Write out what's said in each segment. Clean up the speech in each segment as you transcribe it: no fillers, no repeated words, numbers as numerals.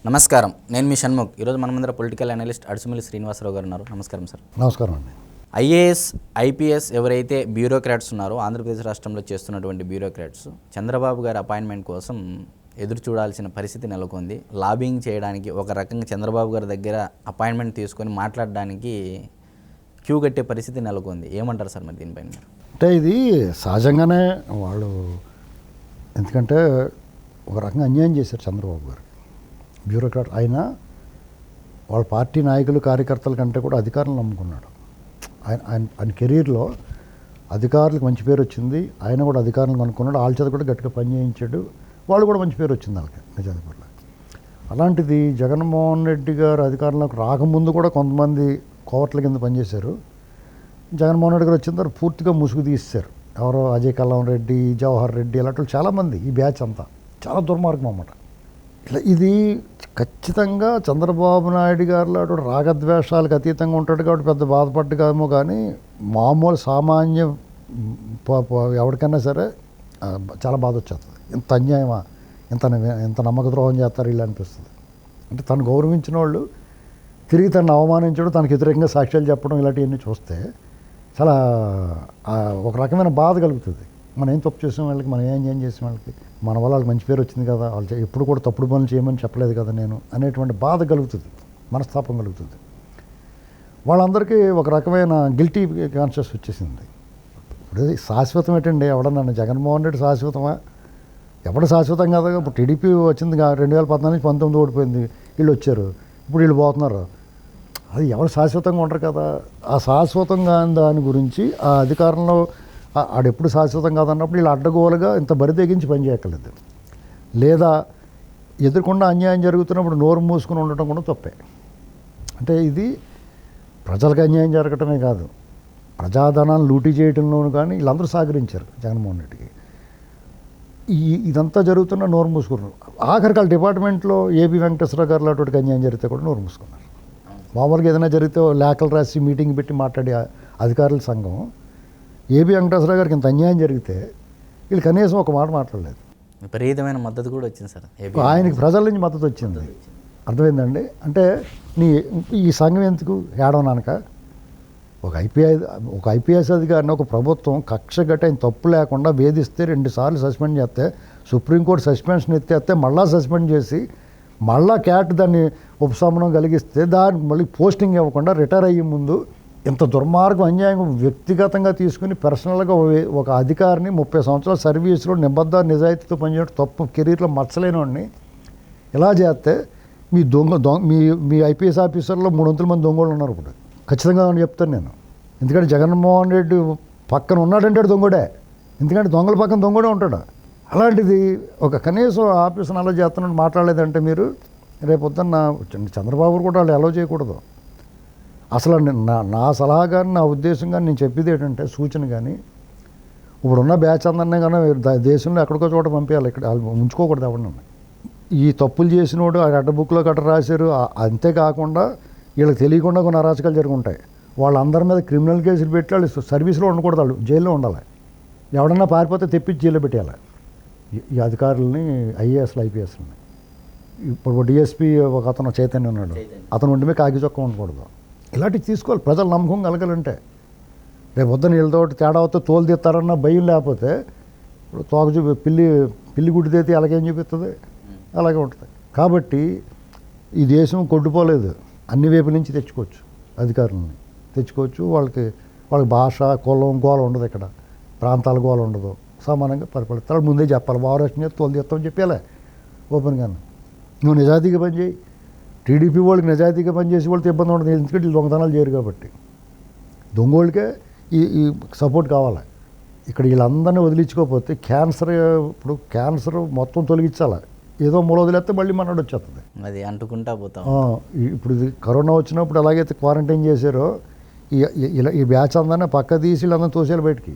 నమస్కారం, నేను మీ షణ్ముఖ్. ఈరోజు మనమందర పొలిటికల్ అనలిస్ట్ అడుసుమిల్లి శ్రీనివాసరావు గారు ఉన్నారు. నమస్కారం సార్. నమస్కారం అండి. ఐఏఎస్, ఐపీఎస్ ఎవరైతే బ్యూరోక్రాట్స్ ఉన్నారో ఆంధ్రప్రదేశ్ రాష్ట్రంలో చేస్తున్నటువంటి బ్యూరోక్రాట్స్ చంద్రబాబు గారి అపాయింట్మెంట్ కోసం ఎదురు చూడాల్సిన పరిస్థితి నెలకొంది. లాబింగ్ చేయడానికి ఒక రకంగా చంద్రబాబు గారి దగ్గర అపాయింట్మెంట్ తీసుకొని మాట్లాడడానికి క్యూ కట్టే పరిస్థితి నెలకొంది. ఏమంటారు సార్ మరి దీనిపైన మీరు? అంటే ఇది సహజంగానే వాళ్ళు, ఎందుకంటే ఒక రకంగా అన్యాయం చేశారు చంద్రబాబు గారు. బ్యూరోక్రాట్ అయినా వాళ్ళ పార్టీ నాయకులు కార్యకర్తల కంటే కూడా అధికారులను నమ్ముకున్నాడు. ఆయన కెరీర్లో అధికారులకు మంచి పేరు వచ్చింది. ఆయన కూడా అధికారులను కనుక్కున్నాడు. వాళ్ళ చేత కూడా గట్టిగా పనిచేయించాడు. వాళ్ళు కూడా మంచి పేరు వచ్చింది వాళ్ళకి నిజాధికారులు. అలాంటిది జగన్మోహన్ రెడ్డి గారు అధికారంలోకి రాకముందు కూడా కొంతమంది కోవర్ట్ల కింద పనిచేశారు. జగన్మోహన్ రెడ్డి గారు వచ్చిన తర్వాత పూర్తిగా ముసుగు తీశారు. ఎవరో అజయ్ కల్లం రెడ్డి, జవహర్ రెడ్డి అలాంటి చాలామంది, ఈ బ్యాచ్ అంతా చాలా దుర్మార్గం అన్నమాట. ఇట్లా ఇది ఖచ్చితంగా చంద్రబాబు నాయుడు గారిలో రాగద్వేషాలకు అతీతంగా ఉంటాడు కాబట్టి పెద్ద బాధపడ్డమో, కానీ మామూలు సామాన్య ఎవరికైనా సరే చాలా బాధ వచ్చేస్తుంది. ఇంత అన్యాయమా, ఇంత నమ్మక ద్రోహం చేస్తారు వీళ్ళు అనిపిస్తుంది. అంటే తను గౌరవించిన వాళ్ళు తిరిగి తను అవమానించడం, తనకు వ్యతిరేకంగా సాక్ష్యాలు చెప్పడం ఇలాంటివన్నీ చూస్తే చాలా ఒక రకమైన బాధ కలుగుతుంది. మనం ఏం తప్పు చేసిన వాళ్ళకి, మనం ఏం చేసిన వాళ్ళకి, మన వల్ల వాళ్ళకి మంచి పేరు వచ్చింది కదా, వాళ్ళు ఎప్పుడు కూడా తప్పుడు పనులు చేయమని చెప్పలేదు కదా నేను అనేటువంటి బాధ కలుగుతుంది, మనస్తాపం కలుగుతుంది. వాళ్ళందరికీ ఒక రకమైన గిల్టీ కాన్షియస్ వచ్చేసింది. ఇప్పుడు శాశ్వతం ఏంటండి? ఎవడన్నా జగన్మోహన్ రెడ్డి శాశ్వతమా? ఎవడు శాశ్వతం కదా. ఇప్పుడు టీడీపీ వచ్చింది 2014-19 ఓడిపోయింది, వీళ్ళు వచ్చారు, ఇప్పుడు వీళ్ళు పోతున్నారు. అది ఎవరు శాశ్వతంగా ఉంటారు కదా. ఆ శాశ్వతంగా దాని గురించి ఆ అధికారంలో ఆడెప్పుడు శాశ్వతం కాదన్నప్పుడు వీళ్ళు అడ్డగోలుగా ఇంత బరి తెగించి పనిచేయక్కర్లేదు. లేదా ఎదుర్కొండా అన్యాయం జరుగుతున్నప్పుడు నోరు మూసుకుని ఉండటం కూడా తప్పే. అంటే ఇది ప్రజలకు అన్యాయం జరగటమే కాదు, ప్రజాధనాన్ని లూటీ చేయటంలోనూ కానీ వీళ్ళందరూ సహకరించారు జగన్మోహన్ రెడ్డికి. ఇదంతా జరుగుతున్న నోరు మూసుకున్నారు. ఆఖరికి వాళ్ళ డిపార్ట్మెంట్లో ఏబి వెంకటేశ్వర గారు లాంటి అన్యాయం జరిగితే కూడా నోరు మూసుకున్నారు. మామూలుగా ఏదైనా జరిగితే లేఖలు రాసి మీటింగ్ పెట్టి మాట్లాడే అధికారుల సంఘం ఏబి వెంకటేశ్వర గారికి ఇంత అన్యాయం జరిగితే వీళ్ళు కనీసం ఒక మాట మాట్లాడలేదు. విపరీతమైన మద్దతు కూడా వచ్చింది సార్. ఆయనకి ప్రజల నుంచి మద్దతు వచ్చింది. అర్థమైందండి? అంటే ఈ సంఘం ఎందుకు ఏడవనాక ఒక ఐపీఎస్ అధికారిని ఒక ప్రభుత్వం కక్ష గట్టి ఆయన తప్పు లేకుండా వేధిస్తే 2 సార్లు సస్పెండ్ చేస్తే, సుప్రీంకోర్టు సస్పెన్షన్ ఎత్తేస్తే మళ్ళా సస్పెండ్ చేసి మళ్ళా క్యాట్ దాన్ని ఉపశమనం కలిగిస్తే దానికి మళ్ళీ పోస్టింగ్ ఇవ్వకుండా రిటైర్ అయ్యే ముందు ఇంత దుర్మార్గం అన్యాయం వ్యక్తిగతంగా తీసుకుని పర్సనల్గా ఒక అధికారిని 30 సంవత్సరాల సర్వీసులో నిబద్ధ నిజాయితీతో పనిచేయడం తప్పు కెరీర్లో మచ్చలేని వాడిని ఇలా చేస్తే మీ ఐపీఎస్ ఆఫీసర్లో 300 మంది దొంగలు ఉన్నారు. ఇప్పుడు ఖచ్చితంగా అని చెప్తాను నేను. ఎందుకంటే జగన్మోహన్ రెడ్డి పక్కన ఉన్నాడంటే దొంగడే. ఎందుకంటే దొంగల పక్కన దొంగడే ఉంటాడు. అలాంటిది ఒక కనీసం ఆఫీసును అలా చేస్తున్నట్టు మాట్లాడలేదంటే మీరు రేపొద్దున్న చంద్రబాబు కూడా వాళ్ళు అలౌ చేయకూడదు. అసలు నా సలహా కానీ నా ఉద్దేశం కానీ నేను చెప్పేది ఏంటంటే, సూచన కానీ ఇప్పుడున్న బ్యాచ్ అందరినీ కానీ దేశంలో ఎక్కడికో చోట పంపించాలి. ఇక్కడ ఉంచుకోకూడదు ఎవరిని. ఈ తప్పులు చేసినోడు అడ్డ బుక్లో గట్ట రాశారు. అంతేకాకుండా వీళ్ళకి తెలియకుండా కొన్ని అరాచకాలు జరుగుంటాయి. వాళ్ళందరి మీద క్రిమినల్ కేసులు పెట్టి వాళ్ళు సర్వీస్లో ఉండకూడదు, వాళ్ళు జైల్లో ఉండాలి. ఎవడన్నా పారిపోతే తెప్పించి జైల్లో పెట్టేయాలి ఈ అధికారులని, ఐఏఎస్లు ఐపీఎస్లని. ఇప్పుడు డిఎస్పీ ఒక అతను చైతన్య ఉన్నాడు, అతను ఉండి కాకి చొక్క ఉండకూడదు. ఇలాంటివి తీసుకోవాలి. ప్రజల నమ్మకం కలగాలంటే రేపు వద్దని వీళ్ళతో తేడా వస్తే తోలు తీస్తారన్న భయం లేకపోతే ఇప్పుడు తోక పిల్లి గుడ్డి తీస్తే అలాగేం చూపిస్తుంది, అలాగే ఉంటుంది. కాబట్టి ఈ దేశం కొట్టుపోలేదు. అన్ని వైపుల నుంచి తెచ్చుకోవచ్చు, అధికారులని తెచ్చుకోవచ్చు. వాళ్ళకి భాష, కులం, గోల ఉండదు. ఇక్కడ ప్రాంతాల గోల ఉండదు. సమానంగా పరిపాలిస్తారు. ముందే చెప్పాలి, భావరక్షణ చేస్తే తోలు తీస్తామని చెప్పాలే ఓపెన్గా. నువ్వు నిజాయితీగా పనిచేయి. టీడీపీ వాళ్ళకి నిజాయితీగా పనిచేసే వాళ్ళతో ఇబ్బంది ఉండదు, ఎందుకంటే వీళ్ళు దొంగతనాలు చేయరు కాబట్టి. దొంగోళ్ళకే ఈ సపోర్ట్ కావాలి. ఇక్కడ వీళ్ళందరినీ వదిలించుకోకపోతే ఇప్పుడు క్యాన్సర్ మొత్తం తొలగించాలి. ఏదో మూల వదిలేస్తే మళ్ళీ మనోడు వచ్చేస్తుంది, అది అంటుకుంటా పోతాం. ఇప్పుడు ఇది కరోనా వచ్చినప్పుడు ఎలాగైతే క్వారంటైన్ చేశారో ఈ బ్యాచ్ అందరినీ పక్క తీసి వీళ్ళందరూ తోసేయాలి బయటికి.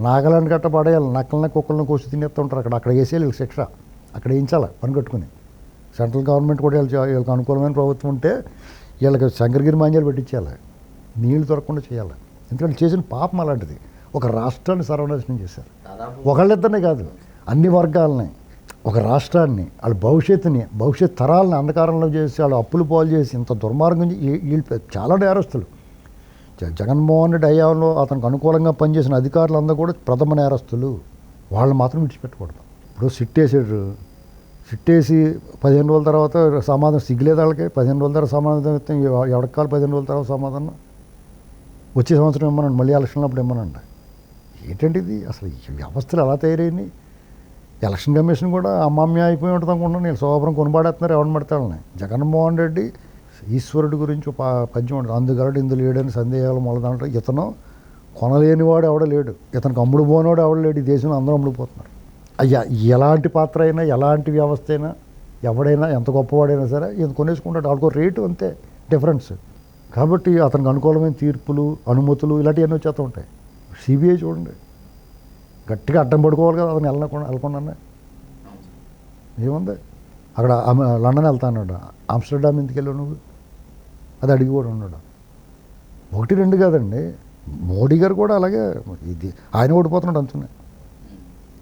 నాగలాంటి గట్ట పడేయాలి. నక్కలని కుక్కలను కోసి తినేస్తూ ఉంటారు. అక్కడ వేసేయాలి వీళ్ళకి శిక్ష. అక్కడ వేయించాలి పని కట్టుకుని. సెంట్రల్ గవర్నమెంట్ కూడా వీళ్ళకి అనుకూలమైన ప్రభుత్వం ఉంటే వీళ్ళకి శంకరగిరి మాంజాలు పెట్టించాలి, నీళ్లు దొరకకుండా చేయాలి. ఎందుకంటే చేసిన పాపం అలాంటిది. ఒక రాష్ట్రాన్ని సర్వనాశనం చేశారు. ఒకళ్ళిద్దరినే కాదు, అన్ని వర్గాలని. ఒక రాష్ట్రాన్ని వాళ్ళ భవిష్యత్ తరాలని అంధకారంలో చేసి వాళ్ళు అప్పులు పాలు చేసి ఇంత దుర్మార్గం వీళ్ళు చాలా నేరస్తులు. జగన్మోహన్ రెడ్డి హయాంలో అతనికి అనుకూలంగా పనిచేసిన అధికారులందరూ కూడా ప్రథమ నేరస్తులు. వాళ్ళు మాత్రం విడిచిపెట్టకూడదు. ఇప్పుడు సిట్టేసి 15 రోజుల తర్వాత సమాధానం సిగ్గులేదు వాళ్ళకి. 15 రోజుల తర్వాత సమాధానం ఇస్తే ఎవరికాలు 15 రోజుల తర్వాత సమాధానం వచ్చే సంవత్సరం ఇమ్మనండి, మళ్ళీ ఎలక్షన్లో అప్పుడు ఇమ్మనండి. ఏంటంటే ఇది అసలు ఈ వ్యవస్థలు ఎలా తయారైనాయి? ఎలక్షన్ కమిషన్ కూడా అమ్మమ్మ అయిపోయి ఉంటుంది అనుకుంటున్నాను. నేను శోభరం కొనబాడేస్తున్నారు ఎవరిని పడతాళ్ళని. జగన్మోహన్ రెడ్డి ఈశ్వరుడి గురించి ఒక పద్యం ఉంటుంది, అందుగలడు ఇందులో లేడని సందేహాలు మొదలంటారు. ఇతను కొనలేనివాడు ఎవడ లేడు, ఇతనికి అమ్ముడు పోనివాడు ఎవడ లేడు. ఈ దేశంలో అందరూ అమ్ముడుపోతున్నారు. అయ్యా ఎలాంటి పాత్ర అయినా ఎలాంటి వ్యవస్థ అయినా ఎవడైనా ఎంత గొప్పవాడైనా సరే ఇది కొనేసుకుంటాడు. ఆడుకో రేటు అంతే డిఫరెన్స్. కాబట్టి అతనికి అనుకూలమైన తీర్పులు అనుమతులు ఇలాంటివన్నీ వచ్చేస్తూ ఉంటాయి. సిబిఐ చూడండి, గట్టిగా అడ్డం పడుకోవాలి కదా అతను వెళ్ళకుండా. ఏముంది అక్కడ లండన్ వెళ్తా అన్నాడు, ఆమ్స్టర్డామ్ ఎందుకు వెళ్ళావు నువ్వు, అది అడిగి కూడా ఉన్నాడు. 1, 2 కాదండి, మోడీ గారు కూడా అలాగే ఇది ఆయన ఓడిపోతున్నాడు అంటున్నాయి.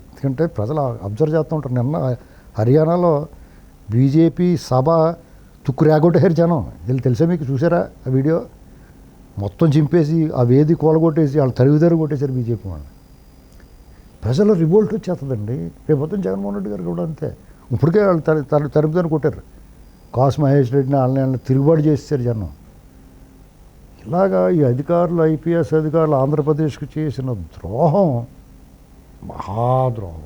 ఎందుకంటే ప్రజలు అబ్జర్వ్ చేస్తూ ఉంటారు. నిన్న హర్యానాలో బీజేపీ సభ తుక్కు రేగొట్టేశారు జనం. వీళ్ళు తెలుసా మీకు, చూసారా ఆ వీడియో? మొత్తం చింపేసి ఆ వేది కూలగొట్టేసి వాళ్ళు తరుగు కొట్టేశారు బీజేపీ వాళ్ళు. ప్రజలు రివోల్ట్ వచ్చేస్తుందండి. రేపు మొత్తం జగన్మోహన్ రెడ్డి గారు కూడా అంతే. ఇప్పటికే వాళ్ళు తరుపుదని కొట్టారు. కాసు మహేష్ రెడ్డిని వాళ్ళని తిరుగుబాటు చేసేసారు జనం. ఇలాగా ఈ అధికారులు, ఐపీఎస్ అధికారులు ఆంధ్రప్రదేశ్కి చేసిన ద్రోహం మహాద్రోహం.